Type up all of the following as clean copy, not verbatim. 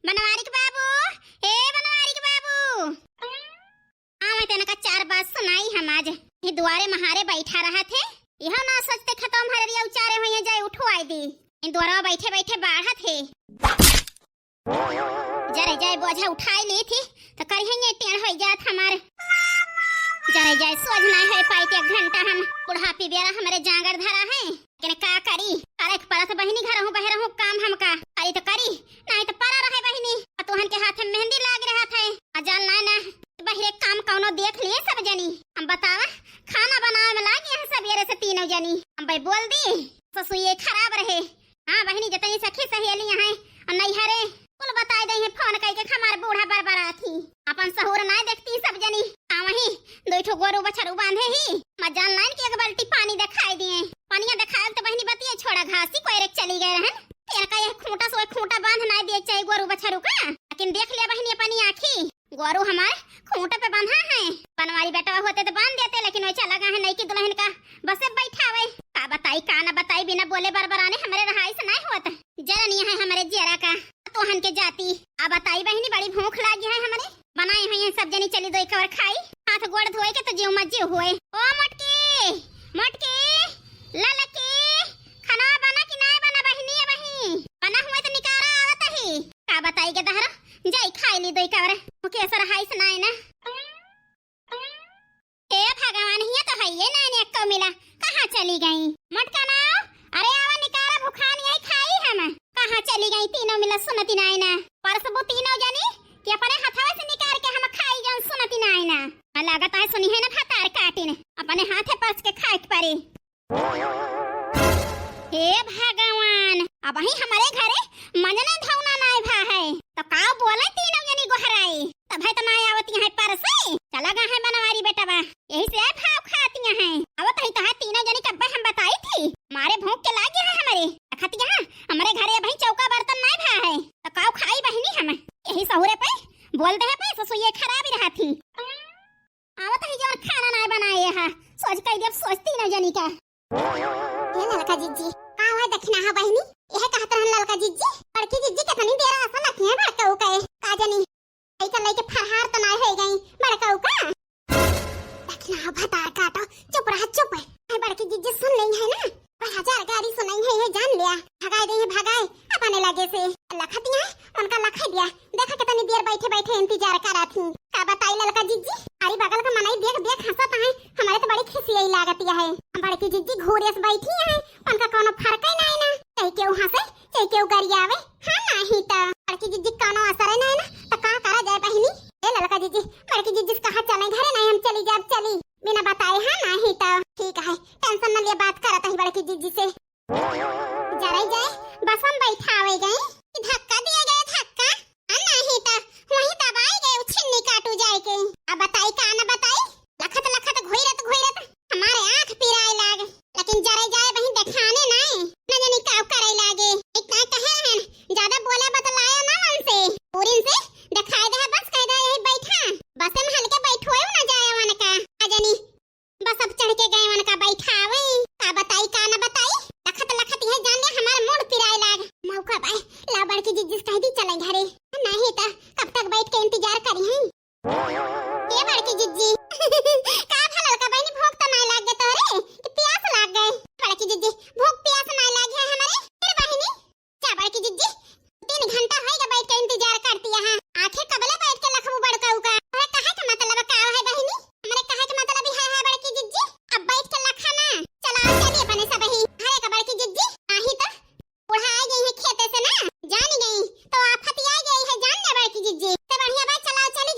बनवारी के बाबू, ए बनवारी के बाबू। आवे तेने का चार बात सुनाई हम आज। ये दुआरे महारे बैठा रहा थे, यह ना सोचते खत्म हरिया उचारे हुए जाए उठो आई दी। इन द्वारा बैठे बैठे बाढ़ा थे, जरे जाए बोझा उठाई ली थी तो करिए टेढ़ हो जात हमारे। जरे जाए सोच ना है पाई एक घंटा हम बुढ़ापी बेरा हमारे जांगर धरा है, लेकिन का करी करे परत बहिनी घर हूं बहर हूं काम हमका करी तो करी नहीं तो परा रहे बहिनी। तुहन के हाथ में मेहंदी लाग रहा थे अजल ना बहिरे काम कौनो देख लिए सब जनी। हम बतावा खाना बनावे में लागी है सबेरे से तीनों जनी। हम भाई बोल दी ससु ये खराब रहे। हां बहिनी जतनी सखी सहेली है और नहीं हरे कुल बताई दई है फोन करके हमारे बूढ़ा बरबरा थी अपन सहूर ना देखती सब जनी। हां वही दो ठो गोरू बछरू बांधे ही मजान लाइन की एक बाल्टी पानी दिखाई दिए। पानी दिखाए तो बहिनी बतिए छोड़ा घासी कोई रे चली गए रहन। तेरा का ये खूंटा सोए खूंटा बांध ना दिए चाहिए गोरू बछरू का, लेकिन देख लिया बहिनी अपनी आंखी गोरू हमारे खूंटे पे बंधा है। बनवारी बेटा होते तो बांध देते, लेकिन वो चला गया है नहीं की दुल्हन का बसे बैठा हुए। का बताई का ना बताई बिना बोले बरबराने हमारे रहाई से नहीं होता। जरा नहीं है हमारे जेरा का तोहन के जाती। आ बताई बहिनी बड़ी भूख लगी है हमारे, बनाई हुई है सब जनी चली दो एक बार खाई हाथ गोड़ धोए के तो जीव मज्जी हुए। ओ मटकी मटकी ललकी खाना बना कि नहीं बना बहिनी बही बना हुए तो निकारा आवत ही। का बताई के दहरा जाई खाई ली दो एक बार मुके असर हाई से नहीं ना। हे भगवान ही तो है ये नानी अक्का मिला कहां चली गई मटका ना। अरे आवा निकारा भूखान यही खाई हम कहां चली गई तीनों मिला सुनती नहीं ना। परसबो तीनों जानी कि अपने हाथवा से निकाल के हम खाई जान सुनती नहीं ना। लागत है सुनी है ना फतार काटिन अपने हाथे पस के खाए परी। हे भगवान अब ही हमारे घरे मनने धौना नहीं भा है तो का बोले तीनों जनी गोहराई तब है तो नहीं आवती है परसे चला गया है बनवारी बेटा बा यही से भाव खाती है। आवत है तो है तीनों जनी कब हम बताई थी मारे भूख के लागे है हमारे खाती है हमारे घरे भाई चौका बर्तन नहीं भा है तो काऊ खाई बहिनी हम यही सहुरे पे बोल दे पे ससु ये खराब रहा थी। आवत है जो खाना नहीं बनाए है सोच कई देव सोचती न जनी का। ये ललका जीजी का है दक्षिणा है बहिनी यह कहत रहन ललका जीजी बड़की जीजी कितनी देर ऐसा लखी है बड़काऊ का का जनी आई का लेके फरहार तो नहीं हो गई बड़काऊ का दक्षिणा बता काटो चुप रह चुप है बड़की जीजी सुन ली है ना 1000 गाड़ी सुनाई है ये जान लिया भगाई दे भगाई अपने लगे से लखती है उनका लखा दिया देखा कितनी देर बैठे बैठे इंतजार करा थी। का बताई ललका जीजी अरे बगल का मनाई देख देख हंसता है हमारे तो बड़ी खुशी यही लागती है। बड़की जीजी घोड़े से बैठी है उनका कोनो फर्क ही नहीं ना कहीं क्यों हंसे कहीं क्यों गरियावे। हां नहीं तो बड़की जीजी कोनो असर नहीं ना तो का करा जाए बहिनी। ए ललका जीजी बड़की जीजी कहां चले घरे नहीं हम चली जाब चली बिना बताए। हां नहीं तो ठीक है टेंशन न ले बात करत है बड़की जीजी से जरा जाए बस हम बैठा आवे गए कि धक्का दिया गया धक्का नहीं तो वही दबाई गए उछिन्नी काटू जाए के। अब बताई का ना बताई लखत लखत घोइरत हमारे आंख पिराए लागे लेकिन जरे जाए वही दिखाने नहीं न जानी का करे लागे इतना कहे हैं ज्यादा बोला बतलाया ना मन से पूरी से दिखाई दे बस कह दे यही बैठा बस में हल्के बैठोए ना जाए वन का आ जानी बस अब चढ़ के गए वन का बैठावे। का बताई का ना बताई लखत लखत है जान ले हमारे मूड पिराए लागे मौका भाई ला बड़की जीजी कह दी चले घरे नहीं तो कब तक बैठ के इंतजार करी हैं। ये बड़की जीजी का भला का बहनी भूख तो नहीं लाग गए तोरे कि प्यास लाग गए। बड़की जीजी भूख प्यास नहीं लाग है हमारे फिर बहनी क्या बड़की जीजी 3 घंटा होएगा बैठ के इंतजार करती है आखिर कबले बैठ के लखबू बड़काऊ का अरे कहे का मतलब का है बहनी हमारे कहे का मतलब है बड़की जीजी अब बैठ के लखा ना चला चलिए बने सब ही हरे का बड़की जीजी नहीं तो बुढ़ा आ गई है खेते से ना जानी गई तो आफत आ गई है जान ले बड़की जीजी तो बढ़िया बात चलाओ चली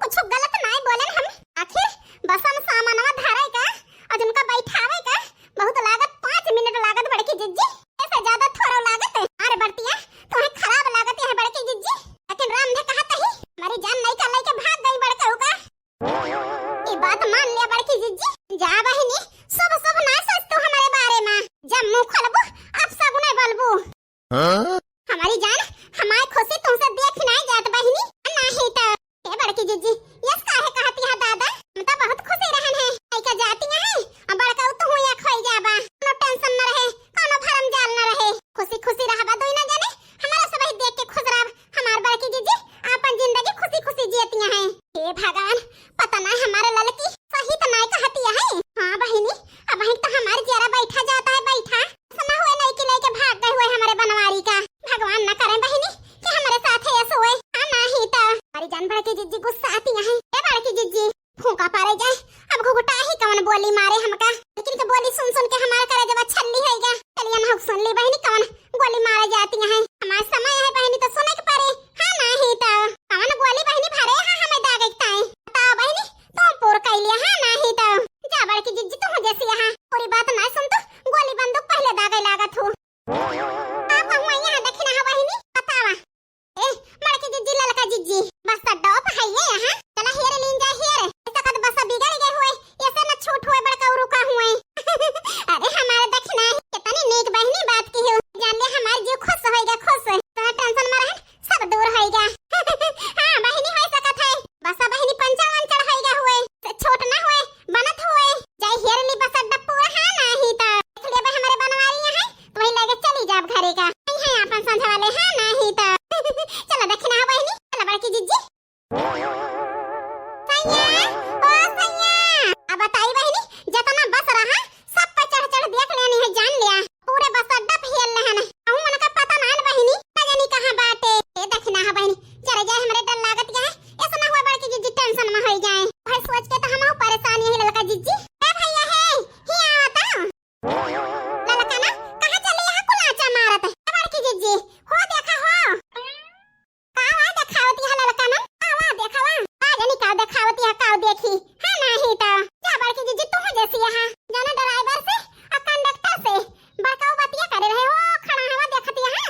कुछ गलत नहीं बोले हम। आखिर बस हम सामानवा धरे का और उनका बैठावे का बहुत लागत 5 मिनट लागत बड़की जिज्जी। ऐसे ज्यादा थोड़ा लागत अरे बढ़तिया तुम्हें खराब लागत है बड़की जिज्जी। लेकिन राम ने कहा तही हमारी जान नहीं कर के भाग गई बड़का होगा। ये बात मान लिया बड़की जिज्जी। जा बहिनी सब सब ना सोच तू हमारे बारे में। जब मुंह खोलबू अब सब नहीं बोलबू। हमारी जान हमारी खुशी तुमसे देख नहीं जात बहिनी नहीं तो ए बड़की जिज्जी यस काहे कहती है दादा हम तो बहुत खुशी रहन है ऐका जाती है अब बड़का तू या खोई जाबा नो टेंशन न रहे कोनो भरम जाल न रहे खुशी खुशी रहबा दोई ना जाने हमारा सब देख के खुश रह हमार बड़की जिज्जी अपन जिंदगी खुशी खुशी जीती है। हे भगवान पता ना हमारे ललकी सही तो नहीं कहती है। हां बहिनी अब ही तो हमारे जरा बैठा जाता है बैठा समा हुए नहीं कि लेके भाग गए हुए हमारे बनवारी का। भगवान न करे बहिनी कि हमारे साथ ऐसा होए। हां नहीं तो हमारी जान बड़की जिज्जी गुस्सा आती है। ए बड़की जिज्जी फूंका पारे जाए अब घुघुटा ही कौन बोली मारे हमका लेकिन के बोली सुन सुन के हमार करे जब छल्ली हैगा चलिए ना सुन ली बहिनी कौन गोली मारे जाती है। हमारा समय है बहिनी तो सुने के पारे। हां नहीं तो कौन गोली बहिनी भरे हां हमें दागता है बताओ बहिनी तुम पूर कर लिया। हां नहीं तो जा बड़की जिज्जी तुम जैसी यहां पूरी बात ना सुन तो गोली बंदूक पहले दागे लागत हो। आप हुआ यहां देखना है बहिनी बतावा ए बड़की जिज्जी ललका जिज्जी बस डॉप है ये यहां चला हेरे लीन जा हेरे ऐसा कद बस बिगड़ गए हुए ऐसे न छूट हुए बड़का रुका हुए। अरे हमारे देखना कितनी नेक बहिनी बात की हो जान ले हमार जीव खुश होएगा खुश तो टेंशन में रह सब दूर होएगा। हां बहिनी होई सकत है बस बहिनी पंचावन चढ़ाएगा हुए से छोट ना हुए बनत हुए जाय हेरे ली बस डप्पू। हां नहीं तो देख ले हमारे बनवारी है तो वही लेके चली जाब घरे का नहीं है अपन संधा वाले। हां नहीं तो चलो देखना है बहिनी चलो बड़की जिज्जी सैया ओ सैया अब बताई बहिनी जितना बस रहा सब पे चढ़ चढ़ देख लेनी है जान लिया पूरे बस अड्डा फेल रहन हूं मन का पता ना बहिनी ना जानी कहां बाटे ए देखना है बहिनी जरा जाए हमरे डर लागत है ऐसा ना हुआ बड़की जिज्जी टेंशन में हो जाए भाई सोच के तो हम परेशानी है ललका जिज्जी। ए भैया है ही आता ललका ना कहां चले यहां कुलाचा मारत है बड़की जिज्जी हो देखा हो कावा देखावती है ललका ना कावा देखावा आ जानी का देखावती है काव देखी। हां नहीं तो जा बड़की जिज्जी तुम जैसी यहां जाना ड्राइवर से और कंडक्टर से बड़का बतिया करे रहे हो खड़ा हवा देखती है।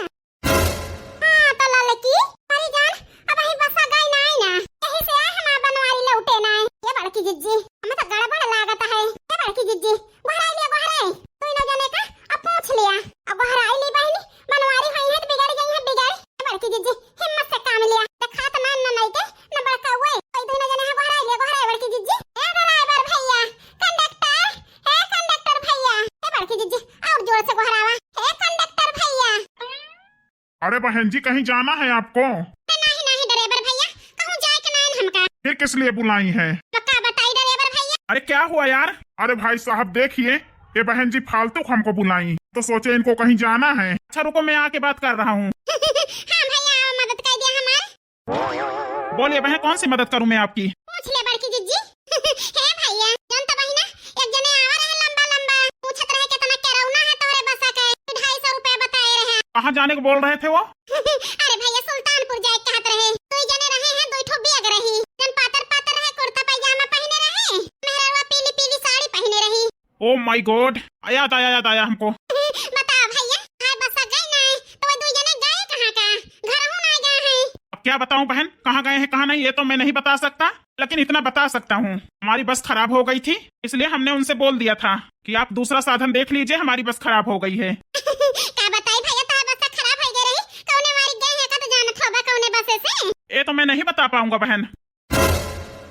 हां तो ललकी हरी जान अब ही बसा गई नहीं ना यही से हम बनवारी लौटे ना ये बड़की जिज्जी हमें तो गड़बड़ लागत है। ये बड़की जिज्जी घराई लिया घराई तू न जाने का अब पूछ लिया अब घराई ली बहिनी बनवारी हुई है बिगड़ गई है बिगड़। बड़की जिज्जी हिम्मत से काम लिया देखा तो ना नहीं के न बड़का हुए कोई दो न जाने है घराई लिया घराई बड़की जिज्जी। ए ड्राइवर भैया कंडक्टर भैया ए बड़की जिज्जी और जोर से घरावा ए कंडक्टर भैया। अरे बहन जी कहीं जाना है आपको? नहीं नहीं ड्राइवर भैया कहूं जाए के नहीं हमका फिर किस लिए बुलाई है? पक्का बताई ड्राइवर भैया। अरे क्या हुआ यार? अरे भाई साहब देखिए ये बहन जी फालतू हमको बुलाई तो सोचे इनको कहीं जाना है। अच्छा रुको मैं आके बात कर रहा हूँ। हां भैया मदद कर दिया हमार। बोलिए बहन कौन सी मदद करूँ मैं आपकी? पूछ ले बड़की जिज्जी। हे भैया जानता बहिना एक जने आवा रहे लंबा लंबा पूछत रहे कितना करौना है तोरे बसा के 250 रुपए बताए रहे। कहाँ जाने को बोल रहे थे वो? अरे भैया सुल्तानपुर जाए कहत रहे तो जने रहे हैं दो ठो बैग रही जन पातर पातर रहे कुर्ता पैजामा पहने रहे मेहरवा पीली पीली साड़ी पहने रही। ओ माय गॉड याद आया हमको। बता भैया हाय बसा गई नहीं तो दो जने गए कहां का घर हो ना गए हैं। अब क्या बताऊं बहन कहाँ गए हैं कहाँ नहीं ये तो मैं नहीं बता सकता लेकिन इतना बता सकता हूँ हमारी बस खराब हो गई थी इसलिए हमने उनसे बोल दिया था कि आप दूसरा साधन देख लीजिए हमारी बस खराब हो गई है। क्या बताई भैया तार बस खराब हो गई रही कौने मारी गए हैं का तो जानत होबा कौने बसे से ये तो मैं नहीं बता पाऊंगा बहन।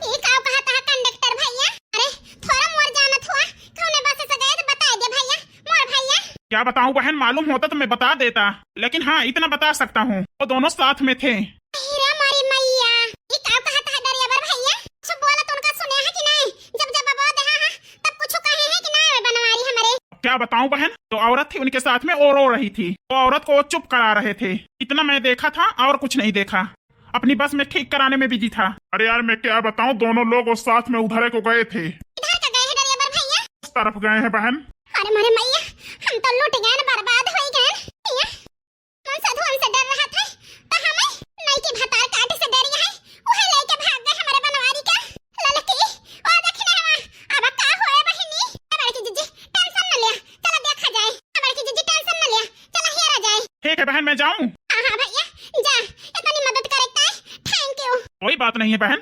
ये का कहता है कंडक्टर भैया अरे थोड़ा मोर जानत हुआ कौने बसे से गए तो बता दे भैया मोर भैया। क्या बताऊं बहन मालूम होता तो मैं बता देता लेकिन हाँ इतना बता सकता हूँ वो दोनों साथ में थे। हमारी मैया ये का कहता है ड्राइवर भैया सब बोला तो उनका सुने है कि नहीं जब जब बाबा दे हां तब कुछ कहे हैं कि नहीं बनवारी हमारे। क्या बताऊं बहन तो औरत थी उनके साथ में और रो रही थी वो औरत को चुप करा रहे थे इतना मैं देखा था और कुछ नहीं देखा अपनी बस में ठीक कराने में बिजी था। अरे यार मैं क्या बताऊं दोनों लोग उस साथ में उधर को गए थे। इधर का गए हैं ड्राइवर भैया? उस तरफ गए हैं बहन। अरे मारे मैया हम तो लूट गए बर्बाद हो गए भैया कौन सा धुआं से डर रहा था तो हमें नहीं कि भतार काटे से डरी है वह लेके भाग गए हमारे मैं जाऊं? हाँ भैया जा, इतनी मदद करे थैंक यू। कोई बात नहीं है बहन,